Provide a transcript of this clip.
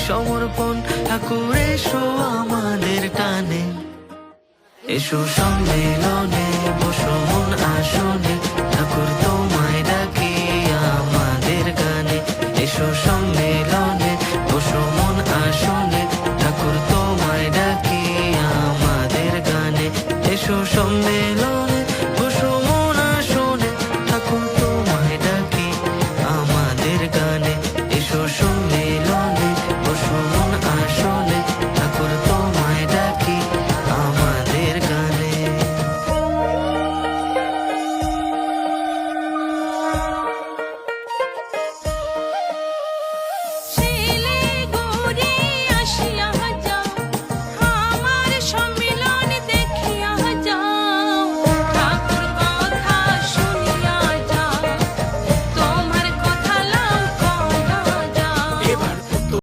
সমর্পণ ঠাকুর এসো আমাদের টানে। এসো সম্মেলনে বসো মন আসনে, ঠাকুর তোমায় ডাকি আমাদের গানে। এসো সম্মেলনে বসো মন আসনে, ঠাকুর তোমায় ডাকি আমাদের গানে। এসো সম্মেলনে